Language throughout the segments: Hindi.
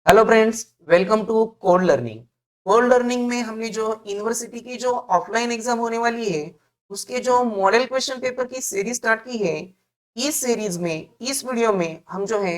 Hello friends, welcome to code learning. Code learning में हमने जो यूनिवर्सिटी की जो ऑफलाइन एग्जाम होने वाली है उसके जो मॉडल क्वेश्चन पेपर की सीरीज स्टार्ट की है। इस सीरीज में इस वीडियो में हम जो है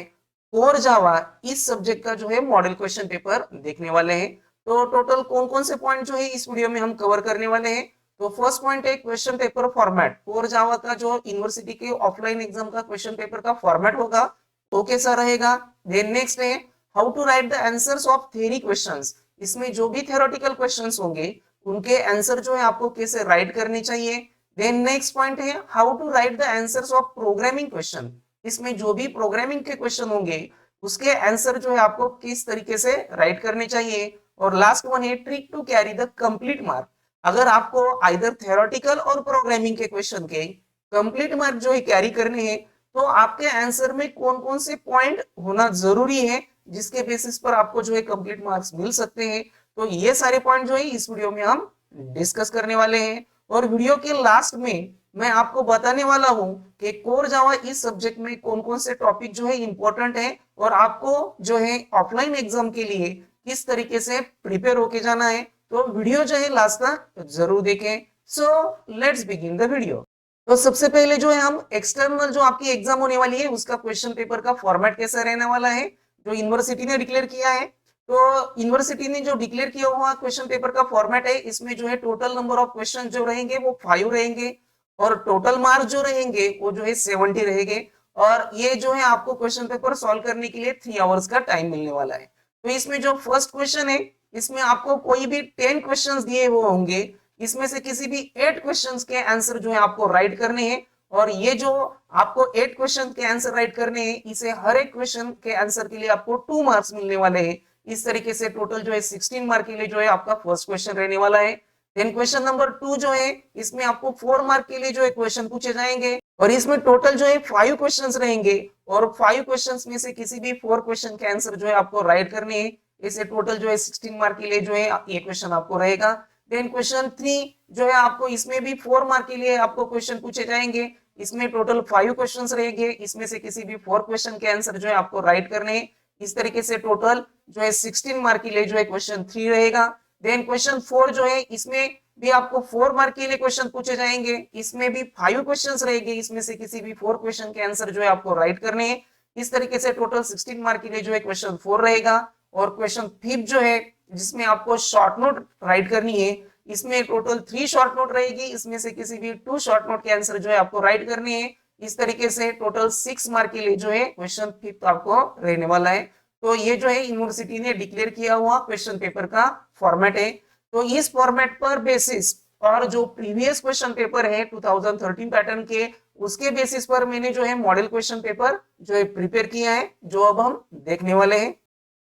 कोर जावा इस सब्जेक्ट का जो है मॉडल क्वेश्चन पेपर देखने वाले हैं। तो टोटल कौन कौन से पॉइंट जो है इस वीडियो में हम कवर करने वाले हैं। तो फर्स्ट पॉइंट है question paper format. Core Java का जो यूनिवर्सिटी के ऑफलाइन एग्जाम का क्वेश्चन पेपर का फॉर्मेट होगा वो कैसा रहेगा। देन नेक्स्ट है how to write the answers of theory questions. इसमें जो भी थ्योरेटिकल क्वेश्चंस होंगे उनके आंसर जो है आपको कैसे राइट करने चाहिए। देन नेक्स्ट पॉइंट है how to write the answers of programming question. इसमें जो भी प्रोग्रामिंग के क्वेश्चन होंगे उसके आंसर जो है आपको किस तरीके से राइट करने चाहिए। और लास्ट वन है trick to carry the complete mark. अगर आपको आइदर थ्योरेटिकल और प्रोग्रामिंग के क्वेश्चन के कंप्लीट मार्क जो है कैरी करने हैं तो आपके आंसर में कौन कौन से पॉइंट होना जरूरी है जिसके बेसिस पर आपको जो है कंप्लीट मार्क्स मिल सकते हैं। तो ये सारे पॉइंट जो है इस वीडियो में हम डिस्कस करने वाले हैं। और वीडियो के लास्ट में मैं आपको बताने वाला हूं कि कोर जावा इस सब्जेक्ट में कौन कौन से टॉपिक जो है इंपॉर्टेंट है और आपको जो है ऑफलाइन एग्जाम के लिए किस तरीके से प्रिपेयर होके जाना है। तो वीडियो जो है लास्ट तक जरूर देखें। So let's begin the video. तो सबसे पहले जो है हम एक्सटर्नल जो आपकी एग्जाम होने वाली है उसका क्वेश्चन पेपर का फॉर्मेट कैसा रहने वाला है जो यूनिवर्सिटी ने डिक्लेयर किया है। तो यूनिवर्सिटी ने जो डिक्लेयर किया हुआ क्वेश्चन पेपर का फॉर्मेट है इसमें जो है टोटल नंबर ऑफ क्वेश्चन जो रहेंगे वो 5 रहेंगे और टोटल मार्क्स जो रहेंगे वो जो है 70 रहेंगे। और ये जो है आपको क्वेश्चन पेपर सॉल्व करने के लिए 3 आवर्स का टाइम मिलने वाला है। तो इसमें जो फर्स्ट क्वेश्चन है इसमें आपको कोई भी 10 क्वेश्चन दिए हुए होंगे। इसमें से किसी भी 8 क्वेश्चंस के आंसर जो है आपको राइट करने हैं। और ये जो आपको 8 क्वेश्चन के आंसर राइट करने हैं इसे हर एक क्वेश्चन के आंसर के लिए आपको 2 मार्क्स मिलने वाले हैं। इस तरीके से टोटल जो है 16 मार्क के लिए जो है आपका फर्स्ट क्वेश्चन रहने वाला है। देन क्वेश्चन नंबर 2 जो है इसमें आपको 4 मार्क के लिए जो है क्वेश्चन पूछे जाएंगे और इसमें टोटल जो है 5 क्वेश्चंस रहेंगे और 5 क्वेश्चंस में से किसी भी 4 क्वेश्चन के आंसर जो है आपको राइट करने हैं। इसे टोटल जो है 16 मार्क के लिए जो है ये क्वेश्चन आपको रहेगा। देन क्वेश्चन 3 जो है आपको इसमें भी 4 मार्क के लिए आपको क्वेश्चन पूछे जाएंगे। इसमें टोटल 5 क्वेश्चंस रहेंगे, इसमें से किसी भी 4 क्वेश्चन के आंसर जो है आपको राइट करने हैं। इस तरीके से टोटल जो है 16 मार्क के लिए जो है क्वेश्चन 3 रहेगा। देन क्वेश्चन 4 जो है इसमें भी आपको 4 मार्क के लिए क्वेश्चन पूछे जाएंगे। इसमें भी 5 क्वेश्चंस रहेंगे, इसमें से किसी भी 4 क्वेश्चन के आंसर जो है आपको राइट करने हैं। इस तरीके से टोटल 16 मार्क के लिए जो है क्वेश्चन 4 रहेगा। और क्वेश्चन 5 जो है जिसमें आपको शॉर्ट नोट राइट करनी है इसमें टोटल 3 शॉर्ट नोट रहेगी, इसमें से किसी भी 2 शॉर्ट नोट के आंसर जो है आपको राइट करने हैं। इस तरीके से टोटल 6 मार्क के लिए जो है क्वेश्चन 5 आपको रहने वाला है। तो ये जो है यूनिवर्सिटी ने डिक्लेयर किया हुआ क्वेश्चन पेपर का फॉर्मेट है। तो इस फॉर्मेट पर बेसिस और जो प्रीवियस क्वेश्चन पेपर है 2013 पैटर्न के उसके बेसिस पर मैंने जो है मॉडल क्वेश्चन पेपर जो है प्रिपेयर किया है जो अब हम देखने वाले हैं।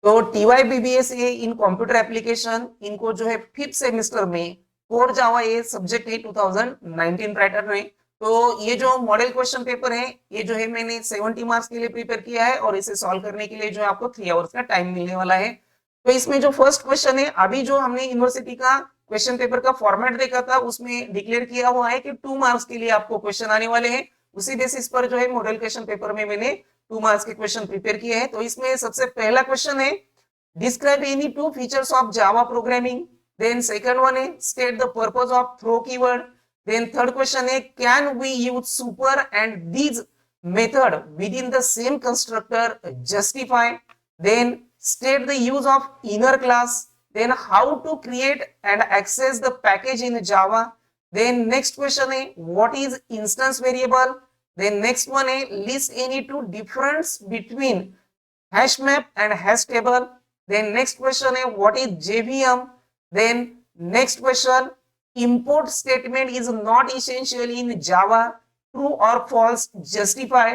तो TYBBS इन कंप्यूटर एप्लीकेशन इनको जो है 5th सेमेस्टर में कोर जावा ये सब्जेक्ट है 2019 पैटर्न में। तो ये जो मॉडल क्वेश्चन पेपर है ये जो है मैंने 70 मार्क्स के लिए प्रिपेयर किया है और इसे सॉल्व करने के लिए जो है आपको 3 आवर्स का टाइम मिलने वाला है। तो इसमें जो फर्स्ट क्वेश्चन है अभी जो हमने यूनिवर्सिटी का क्वेश्चन पेपर का फॉर्मेट देखा था उसमें डिक्लेयर किया हुआ है कि 2 मार्क्स के लिए आपको क्वेश्चन आने वाले हैं। उसी बेसिस पर जो है मॉडल क्वेश्चन पेपर में मैंने 2 मार्क्स के क्वेश्चन प्रिपेयर किए हैं। तो इसमें सबसे पहला क्वेश्चन है describe any 2 features of Java programming. Then second one है state the purpose of throw keyword. Then third question है can we use super and these method within the same constructor justify. Then state the use of inner class. Then how to create and access the package in Java. Then next question है what is instance variable. Then next one है list any 2 difference between hash map and hash table. Then next question है what is JVM. Then next question import statement is not essential in Java, true or false, justify.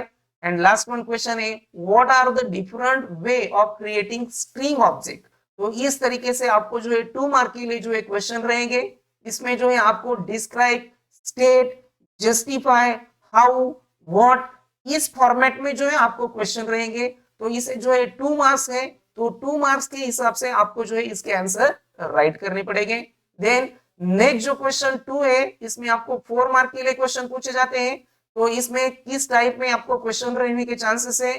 And last one question है what are the different way of creating string object. तो इस तरीके से आपको जो है 2 मार्क के लिए जो है क्वेश्चन रहेंगे। इसमें जो है आपको describe state justify how what is format में जो है आपको क्वेश्चन रहेंगे। तो इसे जो है 2 मार्क्स है तो 2 मार्क्स के हिसाब से आपको जो है इसके आंसर राइट करने पड़ेंगे। देन नेक्स्ट जो क्वेश्चन 2 है इसमें आपको 4 मार्क के लिए क्वेश्चन पूछे जाते हैं। तो इसमें किस टाइप में आपको क्वेश्चन रहने के चांसेस है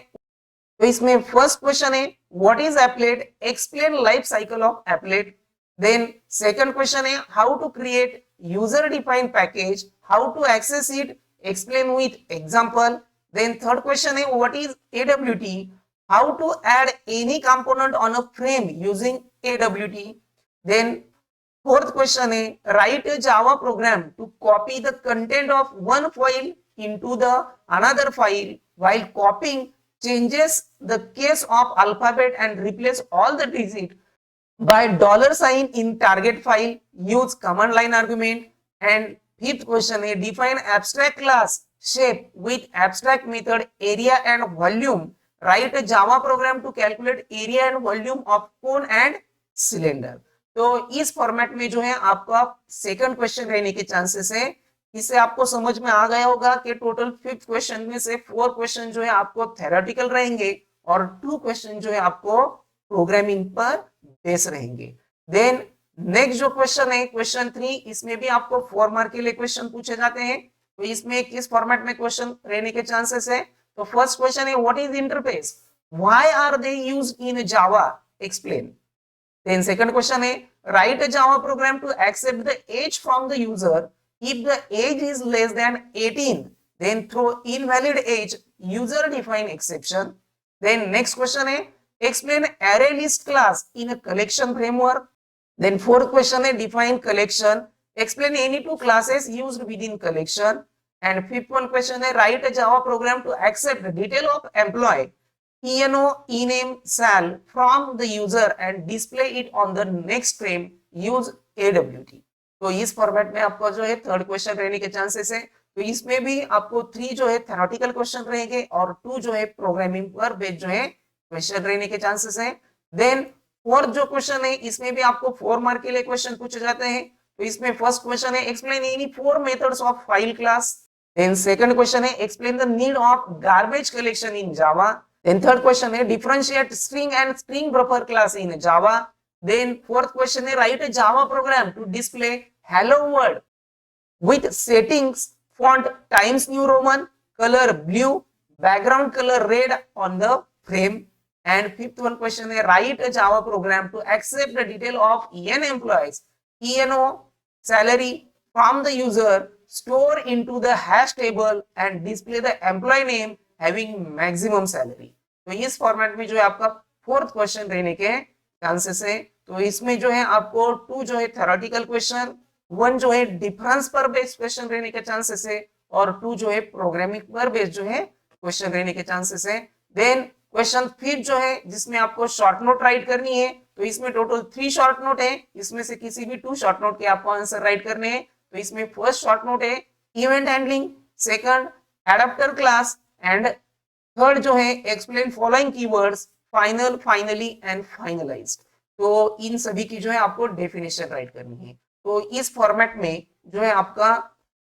तो इसमें फर्स्ट क्वेश्चन है what is applet, explain life cycle of applet. Then second question है how to create user defined package, how to access it, explain with example. Then third question है what is AWT, how to add any component on a frame using AWT. Then fourth question is write a Java program to copy the content of one file into the another file while copying changes the case of alphabet and replace all the digit by $sign in target file, use command line argument. And fifth question is define abstract class shape with abstract method area and volume, write a Java program to calculate area and volume of cone and cylinder। तो इस फॉर्मेट में जो है आपका सेकंड क्वेश्चन रहने के चांसेस है। इससे आपको समझ में आ गया होगा कि टोटल 5th क्वेश्चन में से 4 क्वेश्चन जो है आपको थ्योरेटिकल रहेंगे और 2 क्वेश्चन जो है आपको प्रोग्रामिंग पर बेस रहेंगे। देन नेक्स्ट जो क्वेश्चन है क्वेश्चन 3, इसमें भी आपको 4 मार्क के लिए क्वेश्चन पूछे जाते हैं। तो इसमें किस फॉर्मेट में क्वेश्चन रहने के चांसेस है। तो फर्स्ट क्वेश्चन है what is interface, why are they used in Java, explain. Then second question is write a Java program to accept the age from the user. If the age is less than 18, then throw invalid age user define exception. Then next question is explain array list class in a collection framework. Then fourth question is define collection. Explain any two classes used within collection. And fifth one question is write a Java program to accept the detail of employee ENO ename sal from the user and display it on the next frame, use AWT। तो इस फॉर्मेट में आपका जो है थर्ड क्वेश्चन रहने के चांसेस है। तो इसमें भी आपको 3 जो है थ्योरेटिकल क्वेश्चन रहेंगे और 2 जो है प्रोग्रामिंग पर बेस्ड जो है क्वेश्चन रहने के चांसेस है। देन फोर्थ जो क्वेश्चन है इसमें भी आपको 4 मार्क के लिए क्वेश्चन पूछे जाते हैं। तो इसमें फर्स्ट क्वेश्चन है explain any 4 methods of file class. Then second question है explain the need of garbage collection in Java. Then third question is differentiate string and string buffer class in Java. Then fourth question is write a Java program to display hello world with settings font Times New Roman, color blue, background color red on the frame. And fifth one question is write a Java program to accept the detail of EN employees, ENO salary from the user, store into the hash table and display the employee name having maximum salary। तो इस फॉर्मेट में जो है आपका फोर्थ क्वेश्चन रहने के चांसेस है। तो इसमें जो है आपको 2 जो है थ्योरेटिकल क्वेश्चन, 1 जो है डिफरेंस पर बेस्ड क्वेश्चन रहने के चांसेस है और 2 जो है प्रोग्रामिंग पर बेस्ड जो है क्वेश्चन रहने के चांसेस है। देन क्वेश्चन 5 जो है जिसमें आपको शॉर्ट नोट राइट करनी है। तो इसमें टोटल 3 शॉर्ट नोट है, इसमें से किसी भी 2 शॉर्ट नोट के आपको आंसर राइट करने हैं। तो इसमें फर्स्ट शॉर्ट नोट है event handling, second adapter class and third जो है explain following keywords final, finally and finalized. तो इन सभी की जो है आपको डेफिनेशन राइट करनी है। तो इस फॉर्मेट में जो है आपका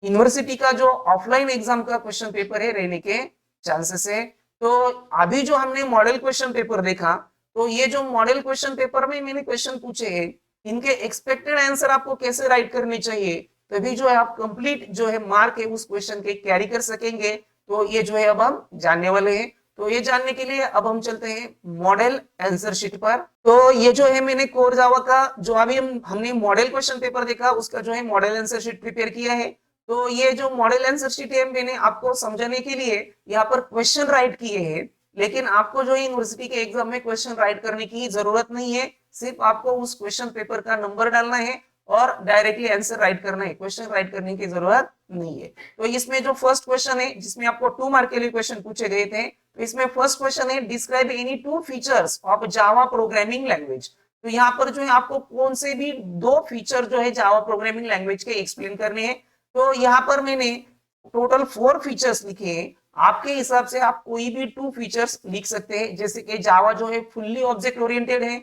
यूनिवर्सिटी का जो ऑफलाइन एग्जाम का क्वेश्चन पेपर है रहने के चांसेस है। तो अभी जो हमने मॉडल क्वेश्चन पेपर देखा, तो ये जो मॉडल क्वेश्चन पेपर में मैंने क्वेश्चन पूछे हैं इनके एक्सपेक्टेड आंसर आपको कैसे राइट करने चाहिए, तभी जो है आप कंप्लीट जो है मार्क है उस क्वेश्चन के कैरी कर सकेंगे। तो ये जो है अब हम जानने वाले हैं। तो ये जानने के लिए अब हम चलते हैं मॉडल आंसर शीट पर। तो ये जो है मैंने कोर जावा का जो अभी हमने मॉडल क्वेश्चन पेपर देखा उसका जो है मॉडल आंसर शीट प्रिपेयर किया है। तो ये जो मॉडल आंसर शीट है मैंने आपको समझाने के लिए यहाँ पर क्वेश्चन राइट किए हैं, लेकिन आपको जो है यूनिवर्सिटी के एग्जाम में क्वेश्चन राइट करने की जरूरत नहीं है। सिर्फ आपको उस क्वेश्चन पेपर का नंबर डालना है और डायरेक्टली आंसर राइट करना है, क्वेश्चन राइट करने की जरूरत नहीं है। तो इसमें जो फर्स्ट क्वेश्चन है जिसमें आपको 2 मार्क के लिए क्वेश्चन पूछे गए थे, तो इसमें फर्स्ट क्वेश्चन है describe any 2 features of Java programming language. तो यहाँ पर जो है आपको कौन से भी 2 फीचर जो है जावा प्रोग्रामिंग लैंग्वेज के एक्सप्लेन करने हैं। तो यहाँ पर मैंने टोटल 4 फीचर्स लिखे हैं, आपके हिसाब से आप कोई भी 2 फीचर्स लिख सकते हैं। जैसे कि जावा जो है फुल्ली ऑब्जेक्ट ओरिएंटेड है,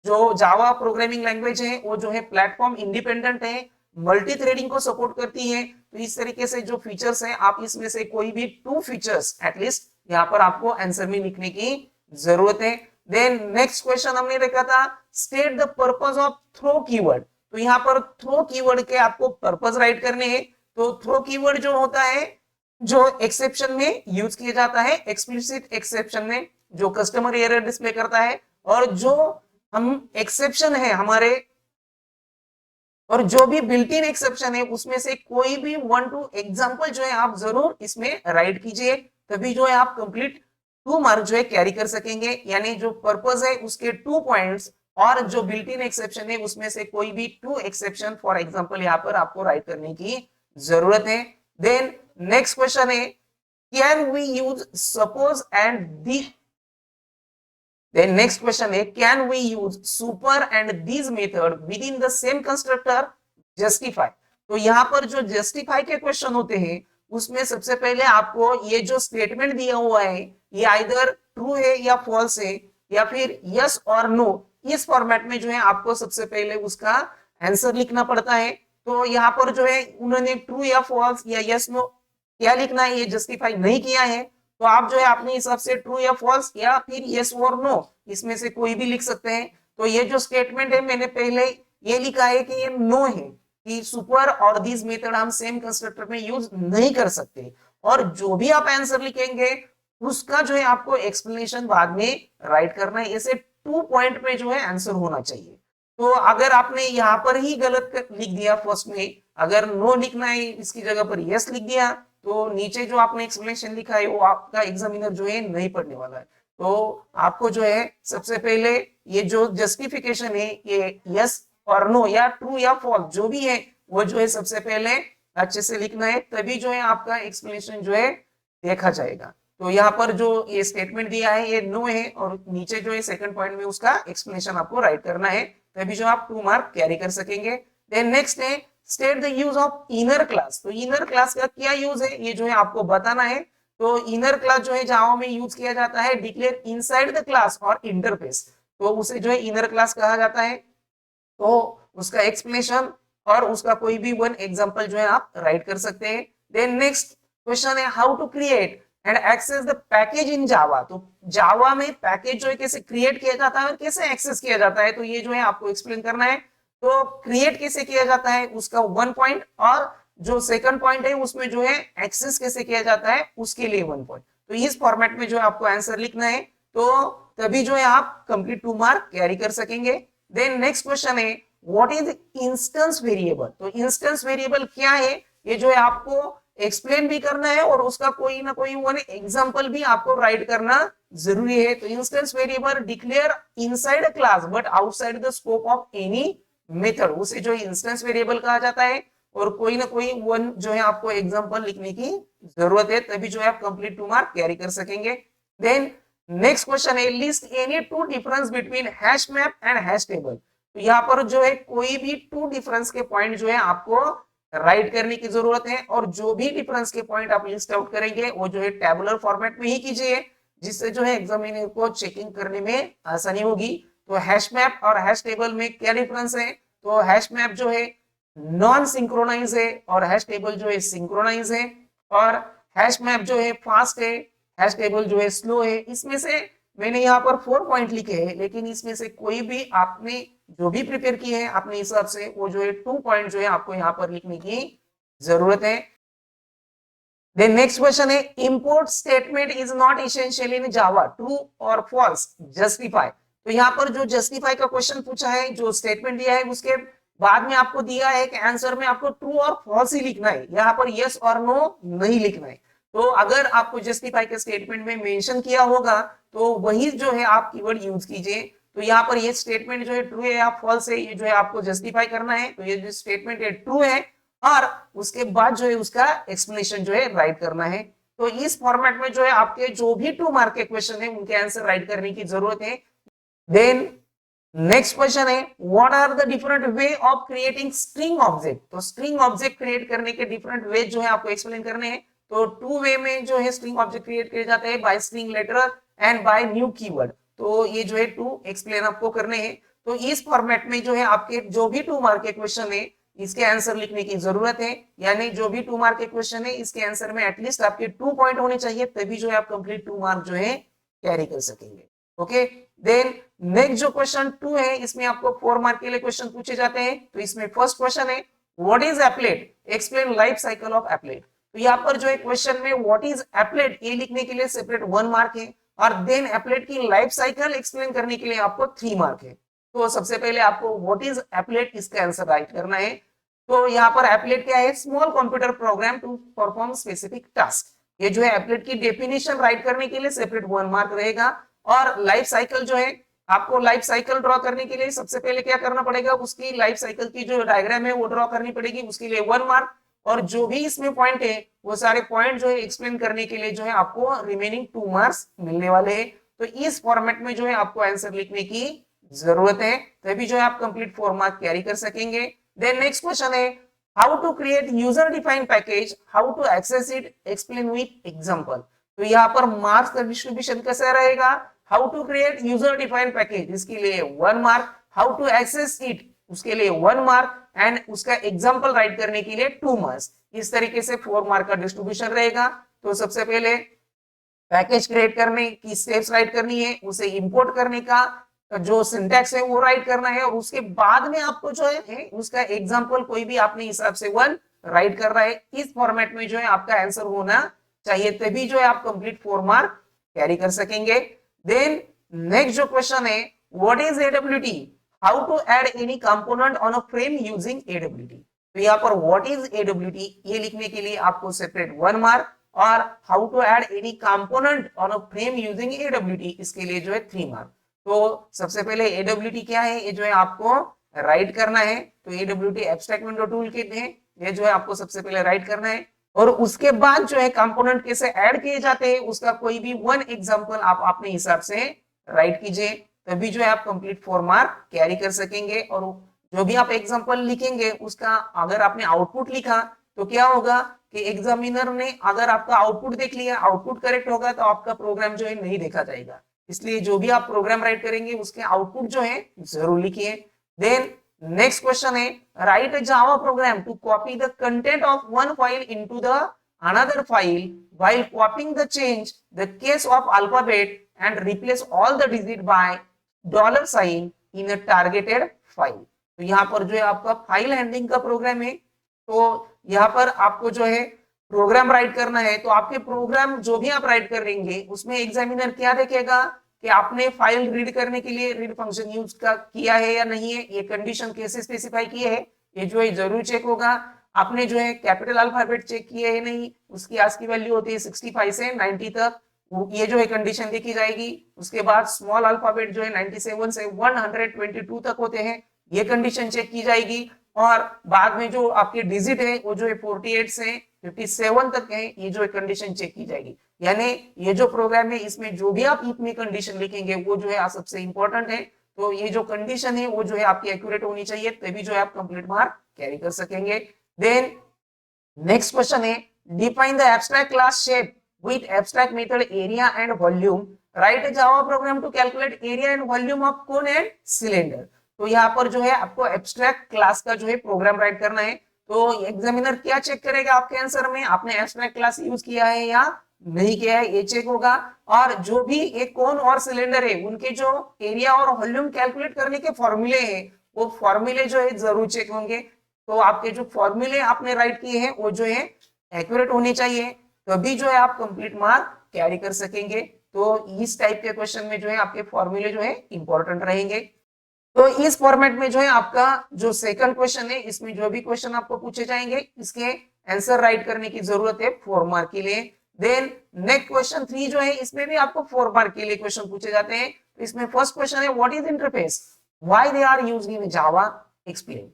जो जावा प्रोग्रामिंग लैंग्वेज है वो जो है प्लेटफॉर्म इंडिपेंडेंट है, मल्टी थ्रेडिंग को सपोर्ट करती है। तो इस तरीके से जो फीचर्स हैं आप इसमें से कोई भी 2 फीचर्स एटलीस्ट यहाँ पर आपको आंसर में लिखने की जरूरत है। देन नेक्स्ट क्वेश्चन हमने देखा था state the purpose of throw keyword. तो यहाँ पर थ्रो कीवर्ड के आपको पर्पस राइट करने हैं। तो थ्रो कीवर्ड जो होता है जो एक्सेप्शन में यूज किया जाता है, एक्सप्लिसिट एक्सेप्शन में, जो कस्टमर एरर डिस्प्ले करता है, और जो हम एक्सेप्शन है हमारे, और जो भी बिल्ट इन एक्सेप्शन है उसमें से कोई भी 1-2 एग्जांपल जो है आप जरूर इसमें राइट कीजिए, तभी जो है आप कंप्लीट 2 मार्क जो है कैरी कर सकेंगे। यानी जो पर्पस है उसके 2 पॉइंट्स, और जो बिल्ट इन एक्सेप्शन है उसमें से कोई भी 2 एक्सेप्शन फॉर एग्जांपल यहाँ पर आपको राइट करने की जरूरत है। देन नेक्स्ट क्वेश्चन है, can we use suppose and the, then next question है, can we use super and these method within the same constructor justify। तो यहाँ पर जो justify के क्वेश्चन होते हैं उसमें सबसे पहले आपको ये जो स्टेटमेंट दिया हुआ है ये आइदर ट्रू है या फॉल्स है या फिर यस और नो, इस फॉर्मेट में जो है आपको सबसे पहले उसका आंसर लिखना पड़ता है। तो यहाँ पर जो है उन्होंने ट्रू या फॉल्स या यस नो क्या लिखना है ये जस्टिफाई नहीं किया है, तो आप जो है अपने हिसाब से ट्रू या फॉल्स या फिर यस और नो इसमें से कोई भी लिख सकते हैं। तो ये जो स्टेटमेंट है मैंने पहले ये लिखा है कि ये नो है, कि सुपर और दिस मेथड हम सेम कंस्ट्रक्टर में यूज नहीं कर सकते, और जो भी आप आंसर लिखेंगे उसका जो है आपको एक्सप्लेनेशन बाद में राइट करना है। ऐसे 2 पॉइंट में जो है आंसर होना चाहिए। तो अगर आपने यहाँ पर ही गलत लिख दिया फर्स्ट में, अगर नो लिखना है इसकी जगह पर यस लिख दिया, तो नीचे जो आपने एक्सप्लेनेशन लिखा है वो आपका एग्जामिनर जो है नहीं पढ़ने वाला है। तो आपको जो है सबसे पहले ये जो जस्टिफिकेशन है ये यस और नो या ट्रू या फॉल्स जो भी है वो जो है सबसे पहले अच्छे से लिखना है, तभी जो है आपका एक्सप्लेनेशन जो है देखा जाएगा। तो यहाँ पर जो ये स्टेटमेंट दिया है ये नो है, और नीचे जो है सेकंड पॉइंट में उसका एक्सप्लेनेशन आपको राइट करना है, तभी जो आप 2 मार्क कैरी कर सकेंगे। देन नेक्स्ट है, state the use of inner class. तो इनर क्लास का क्या यूज है ये जो है आपको बताना है। तो इनर क्लास जो है जावा में यूज किया जाता है डिक्लेयर इनसाइड द क्लास और इंटरफेस, तो उसे जो है इनर क्लास कहा जाता है। तो उसका एक्सप्लेनेशन और उसका कोई भी 1 एग्जांपल जो है आप राइट कर सकते हैं। देन नेक्स्ट क्वेश्चन है, how to create and access the package in Java. तो जावा में पैकेज जो है कैसे क्रिएट किया जाता है और कैसे एक्सेस किया जाता है, तो ये जो है आपको एक्सप्लेन करना है। तो क्रिएट कैसे किया जाता है उसका 1 पॉइंट, और जो सेकंड पॉइंट है उसमें जो है एक्सेस कैसे किया जाता है उसके लिए 1 पॉइंट। तो इस फॉर्मेट में जो है आपको आंसर लिखना है, तो तभी जो है आप कंप्लीट 2 मार्क कैरी कर सकेंगे। देन नेक्स्ट क्वेश्चन है, व्हाट इज इंस्टेंस वेरिएबल। तो इंस्टेंस वेरिएबल क्या है ये जो है आपको एक्सप्लेन भी करना है, और उसका कोई ना कोई 1 एग्जांपल भी आपको राइट करना जरूरी है। तो instance variable declare inside a class but outside the scope of any method, उसे जो इंस्टेंस वेरिएबल कहा जाता है, और कोई ना कोई 1 जो है आपको एग्जांपल लिखने की जरूरत है, तभी जो है आप कंप्लीट 2 मार्क कैरी कर सकेंगे। देन नेक्स्ट क्वेश्चन है, list any 2 difference between hash map and hash table. तो यहाँ पर जो है कोई भी 2 डिफरेंस के पॉइंट जो है आपको राइट करने की जरूरत है, और जो भी डिफरेंस के पॉइंट आप लिस्ट आउट करेंगे वो जो है टेबुलर फॉर्मेट में ही कीजिए, जिससे जो है एग्जामिनर को चेकिंग करने में आसानी होगी। तो हैश मैप और हैश टेबल में क्या डिफरेंस है, तो हैश मैप जो है नॉन सिंक्रोनाइज है और हैश टेबल जो है सिंक्रोनाइज है, और हैश मैप जो है फास्ट है, हैश टेबल जो है स्लो है। इसमें से मैंने यहाँ पर 4 पॉइंट लिखे हैं, लेकिन इसमें से कोई भी आपने जो भी प्रिपेयर किए हैं अपने हिसाब से वो जो है 2 पॉइंट जो है आपको यहाँ पर लिखने की जरूरत है। देन नेक्स्ट क्वेश्चन है, import statement is not essential in Java, true और फॉल्स, जस्टिफाई। तो यहाँ पर जो जस्टिफाई का क्वेश्चन पूछा है, जो स्टेटमेंट दिया है उसके बाद में आपको दिया है कि आंसर में आपको ट्रू और फॉल्स ही लिखना है, यहाँ पर यस और नो नहीं लिखना है। तो अगर आपको जस्टिफाई के स्टेटमेंट में मेंशन किया होगा तो वही जो है आप कीवर्ड यूज कीजिए। तो यहाँ पर ये स्टेटमेंट जो है ट्रू है या फॉल्स है ये जो है आपको जस्टिफाई करना है। तो ये जो स्टेटमेंट है ट्रू है, और उसके बाद जो है उसका एक्सप्लेनेशन जो है राइट करना है। तो इस फॉर्मेट में जो है आपके जो भी 2 मार्क के क्वेश्चन है उनके आंसर राइट करने की जरूरत है। देन नेक्स्ट क्वेश्चन है, what are the different way of creating string object. तो स्ट्रिंग ऑब्जेक्ट क्रिएट करने के डिफरेंट वे जो है आपको एक्सप्लेन करने हैं। तो 2 वे में जो है स्ट्रिंग ऑब्जेक्ट क्रिएट किए जाते हैं, by string letter and by new keyword. तो ये जो है 2 एक्सप्लेन आपको करने हैं। तो इस फॉर्मेट में जो है आपके जो भी 2 मार्क के क्वेश्चन है इसके आंसर लिखने की जरूरत है, यानी जो भी 2 मार्क के क्वेश्चन है इसके आंसर में एटलीस्ट आपके 2 पॉइंट होने चाहिए, तभी जो है आप कंप्लीट 2 मार्क जो है कैरी कर सकेंगे। ओके, देन नेक्स्ट जो क्वेश्चन 2 है इसमें आपको 4 मार्क के लिए क्वेश्चन पूछे जाते हैं। तो इसमें फर्स्ट क्वेश्चन है, what is applet, explain life cycle of applet. तो यहाँ पर जो है क्वेश्चन में व्हाट इज एप्लेट ये लिखने के लिए सेपरेट 1 मार्क है, और देन एप्लेट की लाइफ साइकिल एक्सप्लेन करने के लिए आपको 3 मार्क है। तो सबसे पहले आपको व्हाट इज एप्लेट इसका आंसर राइट करना है। तो यहाँ पर एप्लेट क्या है, small computer program to perform specific task. ये जो है एप्लेट की डेफिनेशन राइट करने के लिए सेपरेट 1 मार्क रहेगा। और लाइफ साइकिल जो है, आपको लाइफ साइकिल ड्रॉ करने के लिए सबसे पहले क्या करना पड़ेगा, उसकी लाइफ साइकिल की जो डायग्राम है वो ड्रॉ करनी पड़ेगी, उसके लिए 1 मार्क। और जो भी इसमें पॉइंट है वो सारे पॉइंट जो है एक्सप्लेन करने के लिए जो है आपको रिमेनिंग 2 मार्क्स मिलने वाले हैं। तो इस फॉर्मेट में जो है आपको आंसर लिखने की जरूरत है, तभी जो है आप कंप्लीट 4 मार्क कैरी कर सकेंगे। देन नेक्स्ट क्वेश्चन है how to create user defined package, how to access it, explain with example. तो यहाँ पर मार्क्स का डिस्ट्रीब्यूशन कैसा रहेगा, how to create user defined package इसके लिए 1 mark, how to access it उसके लिए 1 मार्क एंड उसका एग्जांपल राइट करने के लिए 2 मार्क्स। इस तरीके से 4 मार्क का डिस्ट्रीब्यूशन रहेगा। तो सबसे पहले पैकेज क्रिएट करने की स्टेप्स राइट करनी है, उसे इंपोर्ट करने का जो सिंटैक्स है वो राइट करना है, और उसके बाद में आपको जो है उसका एग्जांपल कोई भी आपने हिसाब से 1 राइट कर रहा है। इस फॉर्मेट में जो है आपका आंसर होना चाहिए, तभी जो है आप कंप्लीट 4 मार्क कैरी कर सकेंगे। देन नेक्स्ट जो क्वेश्चन है what is AWT, how to add any component on a frame using AWT. तो यहाँ पर व्हाट इज एडब्ल्यूटी ये लिखने के लिए आपको सेपरेट 1 मार्क, और how to add any component on a frame using AWT इसके लिए जो है 3 मार्क। तो सबसे पहले एडब्ल्यूटी क्या है ये जो है आपको राइट करना है। तो AWT abstract window tool kit है, ये जो है आपको सबसे पहले राइट करना है, और उसके बाद जो है कंपोनेंट कैसे ऐड किए जाते हैं उसका कोई भी 1 एग्जांपल आप अपने हिसाब से राइट कीजिए, तभी जो है आप कंप्लीट 4 मार्क कैरी कर सकेंगे। और जो भी आप एग्जांपल लिखेंगे उसका अगर आपने आउटपुट लिखा तो क्या होगा कि एग्जामिनर ने अगर आपका आउटपुट देख लिया, आउटपुट करेक्ट होगा तो आपका प्रोग्राम जो है नहीं देखा जाएगा। इसलिए जो भी आप प्रोग्राम राइट करेंगे उसके आउटपुट जो है जरूर लिखिए। देन नेक्स्ट क्वेश्चन है write a Java program to copy the content of one file into the another file while copying the change the case of alphabet and replace all the digit by $sign in a targeted file। तो यहाँ पर जो है आपका फाइल हैंडलिंग का प्रोग्राम है। तो यहाँ पर आपको जो है प्रोग्राम राइट करना है, तो आपके प्रोग्राम जो भी आप राइट करेंगे उसमें एग्जामिनर क्या देखेगा कि आपने फाइल रीड करने के लिए रीड फंक्शन यूज किया है या नहीं है, ये कंडीशन कैसे स्पेसिफाई की है ये जो है जरूर चेक होगा। आपने जो है कैपिटल अल्फाबेट चेक किया है नहीं, उसकी आज की वैल्यू होती है 65 से 90 तक, ये जो है कंडीशन देखी जाएगी। उसके बाद स्मॉल अल्फाबेट जो है 97 से 122 तक होते हैं, ये कंडीशन चेक की जाएगी। और बाद में जो आपके डिजिट है वो जो है 48 से 57 तक है, ये जो है कंडीशन चेक की जाएगी। यानी ये जो प्रोग्राम है इसमें जो भी आप इफ में कंडीशन लिखेंगे वो जो है सबसे इंपॉर्टेंट है। तो ये जो कंडीशन है वो जो है आपकी एक्यूरेट होनी चाहिए, तभी जो है आप कंप्लीट मार्क कैरी कर सकेंगे। देन नेक्स्ट क्वेश्चन है define the abstract class shape with abstract method area and volume, write a Java program to calculate area and volume of cone and cylinder. तो यहाँ पर जो है आपको एब्स्ट्रैक्ट क्लास का जो है प्रोग्राम राइट करना है। तो एग्जामिनर क्या चेक करेगा आपके आंसर में, आपने एब्स्ट्रैक्ट क्लास यूज किया है या नहीं किया है, ये चेक होगा। और जो भी एक कोन और सिलेंडर है उनके जो एरिया और वॉल्यूम कैलकुलेट करने के फॉर्मूले हैं वो फॉर्मूले जो है जरूर चेक होंगे। तो आपके जो फॉर्मूले आपने राइट किए हैं वो जो है एक्यूरेट होने चाहिए, तभी जो है आप कंप्लीट मार्क कैरी कर सकेंगे। तो इस टाइप के क्वेश्चन में जो है आपके फॉर्मूले जो है इंपॉर्टेंट रहेंगे। तो इस फॉर्मेट में जो है आपका जो सेकंड क्वेश्चन है इसमें जो भी क्वेश्चन आपको पूछे जाएंगे इसके आंसर राइट करने की जरूरत है 4 मार्क के लिए। देन नेक्स्ट क्वेश्चन 3 जो है इसमें भी आपको 4 मार्क के लिए क्वेश्चन पूछे जाते हैं। तो इसमें फर्स्ट क्वेश्चन है what is interface, why they are used in Java, explain.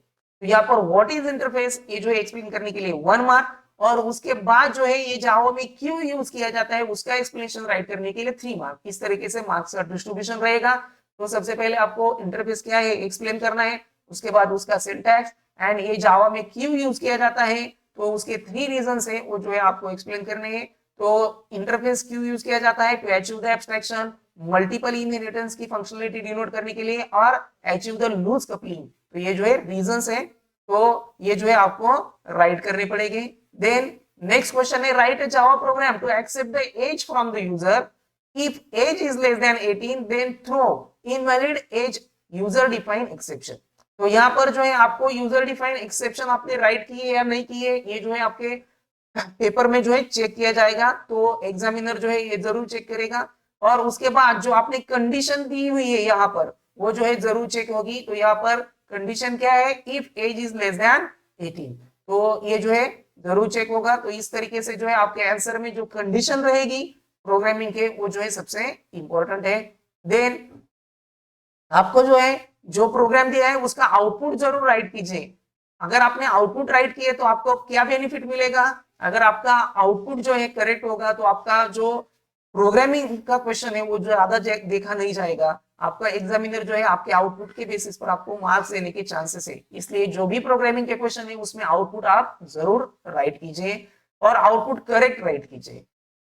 तो यहाँ पर व्हाट इज इंटरफेस ये जो है एक्सप्लेन करने के लिए 1 मार्क, और उसके बाद जो है ये जावा में क्यों यूज किया जाता है उसका एक्सप्लेनेशन राइट करने के लिए 3 मार्क। इस तरीके से मार्क्स का डिस्ट्रीब्यूशन रहेगा। तो सबसे पहले आपको इंटरफेस क्या है एक्सप्लेन करना है, उसके बाद उसका सिंटैक्स एंड ये जावा में क्यों यूज किया जाता है, तो उसके 3 रीजंस है वो जो है आपको एक्सप्लेन करने हैं। तो इंटरफेस क्यों यूज किया जाता है, to achieve the abstraction, multiple inheritance की फंक्शनलिटी डिनोट करने के लिए, और अचीव द लूज कपलिंग। तो ये जो है रीजंस है, तो ये जो है आपको राइट करने पड़ेंगे। देन नेक्स्ट क्वेश्चन है write a Java program to accept the age from the user, if age is less than 18 then throw invalid age user defined exception। तो यहाँ पर जो है आपको यूजर डिफाइंड एक्सेप्शन आपने राइट की है या नहीं की है ये जो है आपके पेपर में जो है चेक किया जाएगा। तो एग्जामिनर जो है ये जरूर चेक करेगा। और उसके बाद जो आपने कंडीशन दी हुई है यहाँ पर वो जो है जरूर चेक होगी। तो यहाँ पर कंडीशन क्या है, if age is less than 18, तो ये जो है जरूर चेक होगा। तो इस तरीके से जो है आपके आंसर में जो कंडीशन रहेगी प्रोग्रामिंग के वो जो है सबसे इंपॉर्टेंट है। देन आपको जो है जो प्रोग्राम दिया है उसका आउटपुट जरूर राइट कीजिए। अगर आपने आउटपुट राइट किए तो आपको क्या बेनिफिट मिलेगा, अगर आपका आउटपुट जो है करेक्ट होगा तो आपका जो प्रोग्रामिंग का क्वेश्चन है वो जो ज्यादा देखा नहीं जाएगा, आपका एग्जामिनर जो है आपके आउटपुट के बेसिस पर आपको मार्क्स देने के चांसेस है। इसलिए जो भी प्रोग्रामिंग के क्वेश्चन है उसमें आउटपुट आप जरूर राइट कीजिए और आउटपुट करेक्ट राइट कीजिए।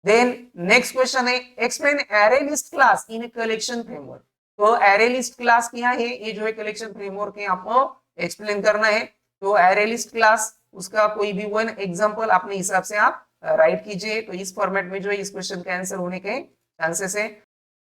देन नेक्स्ट क्वेश्चन है, explain array list class in collection framework. तो एरे लिस्ट क्लास क्या है, ये जो है कलेक्शन फ्रेमवर्क है, आपको एक्सप्लेन करना है। तो एरे लिस्ट क्लास उसका कोई भी वन एग्जांपल अपने हिसाब से आप राइट कीजिए। तो इस फॉर्मेट में जो है इस क्वेश्चन का आंसर होने के चांसेस है।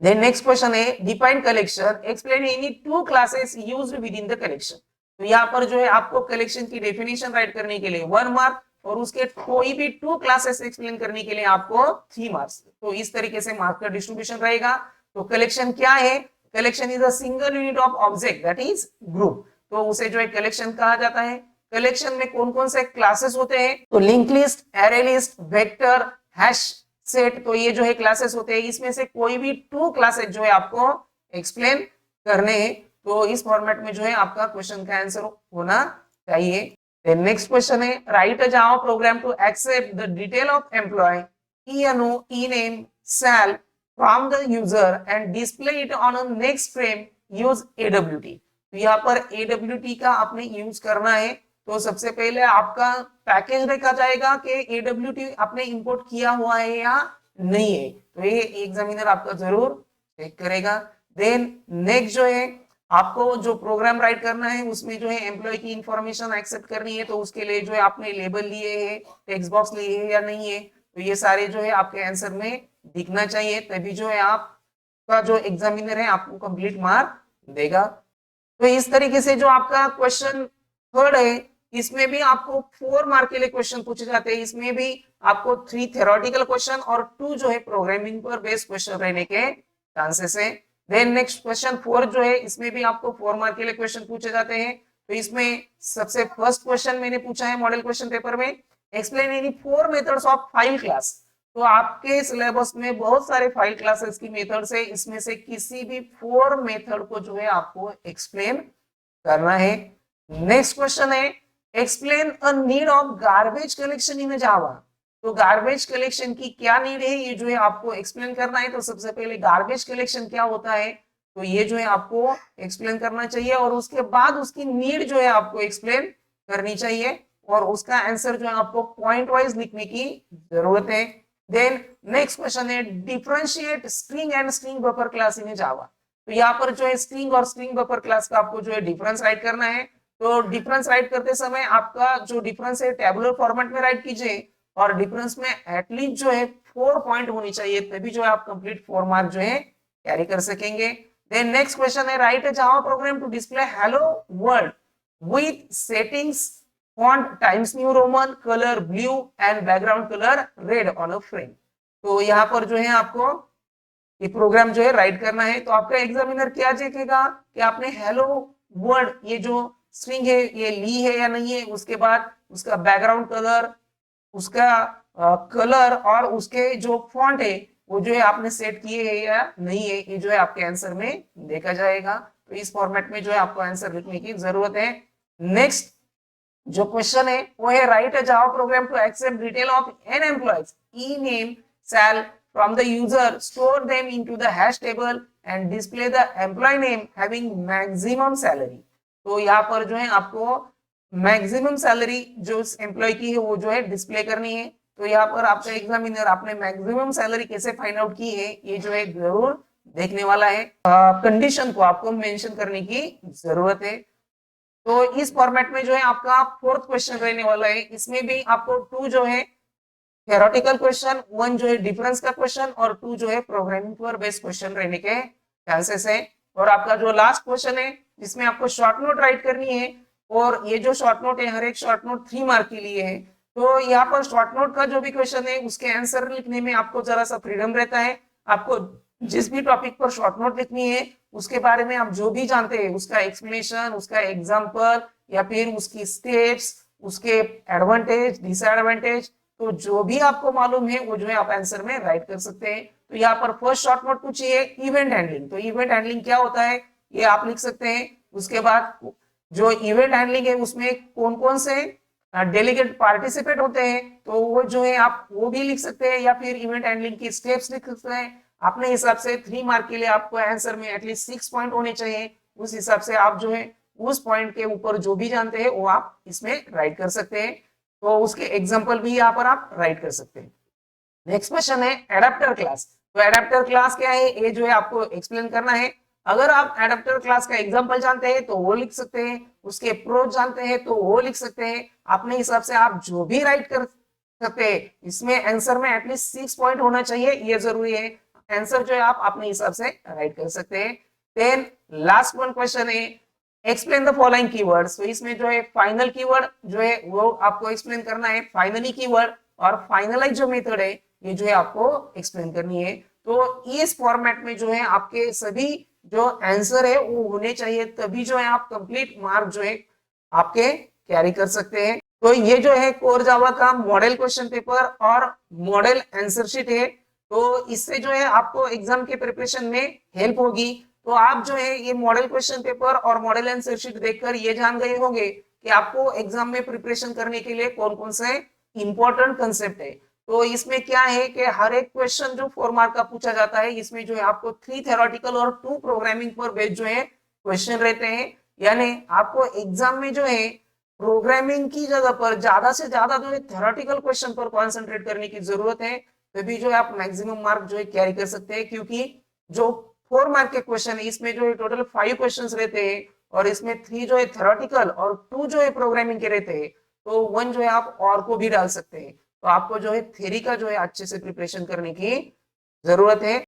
देन नेक्स्ट क्वेश्चन है, define collection, explain any two classes used with in the collection. तो यहाँ पर जो है आपको कलेक्शन की डेफिनेशन राइट करने के लिए 1 मार्क और उसके कोई भी 2 क्लासेस एक्सप्लेन करने के लिए आपको 3 मार्क्स। तो इस तरीके से मार्क्स का डिस्ट्रीब्यूशन रहेगा। तो कलेक्शन क्या है, collection is a single unit of object that is group. तो उसे जो है कलेक्शन कहा जाता है। कलेक्शन में कौन कौन से क्लासेस होते हैं, तो link list, array list, vector, hash set, तो ये जो है क्लासेस होते हैं। इसमें से कोई भी 2 क्लासेस जो है आपको एक्सप्लेन करने हैं। तो इस फॉर्मेट में जो है आपका क्वेश्चन का आंसर होना चाहिए। नेक्स्ट क्वेश्चन है, write a Java program to accept the detail of employee ENO, ENAME, SAL from the user and display it on a next frame, use AWT। तो यहाँ पर AWT का आपने यूज करना है। तो सबसे पहले आपका पैकेज देखा जाएगा कि AWT आपने इंपोर्ट किया हुआ है या नहीं है, तो ये एग्जामिनर आपका जरूर चेक करेगा। देन नेक्स्ट जो है आपको जो प्रोग्राम राइट करना है उसमें जो है एम्प्लॉय की इंफॉर्मेशन एक्सेप्ट करनी है। तो उसके लिए जो है आपने लेबल लिए है, टेक्स्ट बॉक्स लिए है या नहीं है, तो ये सारे जो है आपके आंसर में दिखना चाहिए, तभी जो है आपका जो एग्जामिनर है आपको कंप्लीट मार्क देगा। तो इस तरीके से जो आपका क्वेश्चन थर्ड है इसमें भी आपको 4 मार्क के लिए क्वेश्चन पूछे जाते हैं। इसमें भी आपको 3 थ्योरेटिकल क्वेश्चन और 2 जो है प्रोग्रामिंग पर बेस्ड क्वेश्चन रहने के चांसेस है। देन नेक्स्ट क्वेश्चन 4 जो है इसमें भी आपको 4 मार्क के लिए क्वेश्चन पूछे जाते हैं। तो इसमें सबसे फर्स्ट क्वेश्चन मैंने पूछा है मॉडल क्वेश्चन पेपर में, explain any 4 methods of file class. तो आपके सिलेबस में बहुत सारे फाइल क्लासेस की मेथड्स है, इसमें से किसी भी 4 मेथड को जो है आपको एक्सप्लेन करना है। नेक्स्ट क्वेश्चन है, explain a need of garbage collection in Java. तो गार्बेज कलेक्शन की क्या नीड है ये जो है आपको एक्सप्लेन करना है। तो सबसे पहले गार्बेज कलेक्शन क्या होता है तो ये जो है आपको एक्सप्लेन करना चाहिए और उसके बाद उसकी नीड जो है आपको एक्सप्लेन करनी चाहिए और उसका आंसर जो है आपको पॉइंट वाइज लिखने की जरूरत है। देन नेक्स्ट क्वेश्चन है, differentiate string and string buffer class in Java. तो यहाँ पर जो है स्ट्रिंग और स्ट्रिंग बफर क्लास का आपको जो है डिफरेंस राइट करना है। तो डिफरेंस राइट करते समय आपका जो डिफरेंस है टेबुलर फॉर्मेट में राइट कीजिए और डिफरेंस में एटलीस्ट जो है 4 पॉइंट होनी चाहिए, तभी जो है आप कंप्लीट 4 मार्क जो है कैरी कर सकेंगे। देन नेक्स्ट क्वेश्चन है, write a Java program to display hello world with settings font Times New Roman, color blue and background color red on a frame। तो यहाँ पर जो है आपको ये प्रोग्राम जो है राइट करना है। तो आपका एग्जामिनर क्या चेकेगा कि आपने हेलो वर्ड ये जो स्ट्रिंग है ये ली है या नहीं है, उसके बाद उसका बैकग्राउंड कलर, उसका कलर और उसके जो फॉन्ट है वो जो है आपने सेट किए है या नहीं है, ये जो है आपके आंसर में देखा जाएगा। तो इस फॉर्मेट में जो है आपको आंसर लिखने की जरूरत है। नेक्स्ट जो क्वेश्चन है वो है, write a Java program to accept detail of an employees ENAME, SAL from the user, store them into the hash table and display the employee name having maximum salary। तो यहाँ पर जो है आपको मैक्सिमम सैलरी जो एम्प्लॉय की है वो जो है डिस्प्ले करनी है। तो यहाँ पर आपका एग्जामिनर आपने मैक्सिमम सैलरी कैसे फाइंड आउट की है ये जो है जरूर देखने वाला है। कंडीशन को आपको मेंशन करने की जरूरत है। तो इस फॉर्मेट में जो है आपका 4th क्वेश्चन रहने वाला है। इसमें भी आपको 2 जो है थ्योरेटिकल क्वेश्चन, 1 जो है डिफरेंस का क्वेश्चन और 2 जो है प्रोग्रामिंग पर बेस्ड क्वेश्चन रहने के चांसेस है। और आपका जो लास्ट क्वेश्चन है जिसमें आपको शॉर्ट नोट राइट करनी है और ये जो शॉर्ट नोट है हर एक शॉर्ट नोट 3 मार्क के लिए है। तो यहाँ पर शॉर्ट नोट का जो भी क्वेश्चन है उसके आंसर लिखने में आपको जरा सा फ्रीडम रहता है, आपको जिस भी टॉपिक पर शॉर्ट नोट लिखनी है उसके बारे में आप जो भी जानते हैं उसका एक्सप्लेनेशन, उसका एग्जांपल या फिर उसकी स्टेप्स, उसके एडवांटेज डिसएडवांटेज, तो जो भी आपको मालूम है वो जो है आप आंसर में राइट कर सकते हैं। तो यहाँ पर फर्स्ट शॉर्ट नोट पूछी है इवेंट हैंडलिंग। तो इवेंट हैंडलिंग क्या होता है ये आप लिख सकते हैं। उसके बाद जो इवेंट हैंडलिंग है उसमें कौन कौन से डेलीगेट पार्टिसिपेट होते हैं तो वो जो है आप वो भी लिख सकते हैं, या फिर इवेंट हैंडलिंग की स्टेप्स लिख सकते हैं। अपने हिसाब से 3 मार्क के लिए आपको आंसर में एटलीस्ट 6 पॉइंट होने चाहिए। उस हिसाब से आप जो है उस पॉइंट के ऊपर जो भी जानते हैं वो आप इसमें राइट कर सकते हैं। तो उसके एग्जांपल भी यहाँ पर आप राइट कर सकते हैं। नेक्स्ट क्वेश्चन है एडाप्टर क्लास। तो एडाप्टर क्लास क्या है ये जो है आपको एक्सप्लेन करना है। अगर आप एडाप्टर क्लास का एग्जांपल जानते हैं तो वो लिख सकते हैं, उसके प्रोज जानते हैं तो वो लिख सकते हैं। अपने हिसाब से आप जो भी राइट कर सकते हैं। इसमें आंसर में एटलीस्ट 6 पॉइंट होना चाहिए, ये जरूरी है। आंसर जो है आप अपने हिसाब से राइट कर सकते हैं। देन लास्ट वन क्वेश्चन है एक्सप्लेन द फॉलोइंग कीवर्ड्स। तो इसमें जो है फाइनल कीवर्ड जो है वो आपको एक्सप्लेन करना है। फाइनली कीवर्ड और फाइनलाइज जो मेथड है ये जो है आपको एक्सप्लेन करनी है। तो इस फॉर्मेट में जो है आपके सभी जो आंसर है वो होने चाहिए, तभी जो है आप कंप्लीट मार्क जो है आपके कैरी कर सकते हैं। तो ये जो है कोर जावा का मॉडल क्वेश्चन पेपर और मॉडल आंसर शीट है। तो इससे जो है आपको एग्जाम के प्रिपरेशन में हेल्प होगी। तो आप जो है ये मॉडल क्वेश्चन पेपर और मॉडल आंसर शीट देखकर ये जान गए होंगे कि आपको एग्जाम में प्रिपरेशन करने के लिए कौन कौन से इंपॉर्टेंट कंसेप्ट है। तो इसमें क्या है कि हर एक क्वेश्चन जो 4 मार्क का पूछा जाता है इसमें जो है आपको 3 थ्योरेटिकल और 2 प्रोग्रामिंग पर बेस्ड जो है क्वेश्चन रहते हैं। यानी आपको एग्जाम में जो है प्रोग्रामिंग की जगह पर ज्यादा से ज्यादा जो है थ्योरेटिकल क्वेश्चन पर कॉन्सेंट्रेट करने की जरूरत है, तभी जो है आप मैक्सिमम मार्क जो है कैरी कर सकते हैं। क्योंकि जो 4 मार्क के क्वेश्चन है इसमें जो है टोटल 5 क्वेश्चंस रहते हैं और इसमें 3 जो है थ्योरेटिकल और 2 जो है प्रोग्रामिंग के रहते हैं। तो 1 जो है आप और को भी डाल सकते हैं। तो आपको जो है थ्योरी का जो है अच्छे से प्रिपरेशन करने की जरूरत है।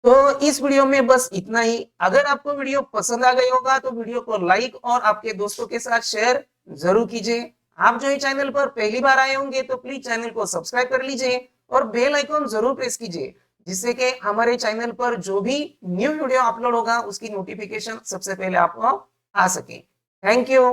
तो इस वीडियो में बस इतना ही। अगर आपको वीडियो पसंद आ गई होगा तो वीडियो को लाइक और आपके दोस्तों के साथ शेयर जरूर कीजिए। आप जो है चैनल पर पहली बार आए होंगे तो प्लीज चैनल को सब्सक्राइब कर लीजिए और बेल आइकॉन जरूर प्रेस कीजिए, जिससे कि हमारे चैनल पर जो भी न्यू वीडियो अपलोड होगा उसकी नोटिफिकेशन सबसे पहले आपको आ सके। Thank you.